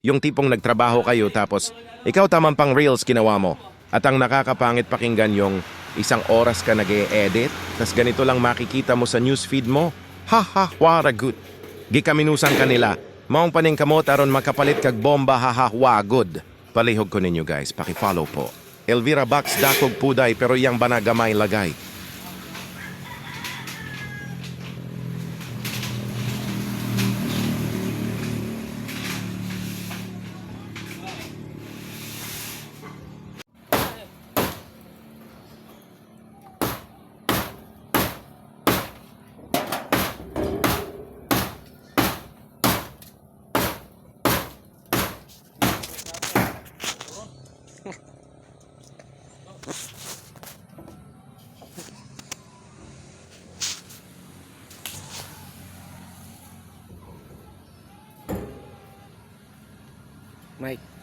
Yung tipong nagtrabaho kayo tapos ikaw tamang pang reels ginawa mo. At ang nakakapangit pakinggan yung isang oras ka nag-e-edit, tas ganito lang makikita mo sa newsfeed mo. Ha ha, waragut. Gikaminusan kanila. Maong paning kamot aron makapalit kag bomba ha ha, wagod. Palihog ko ninyo guys, paki-follow po. Elvira Box dakog puday pero yang banagamay lagay. Mike,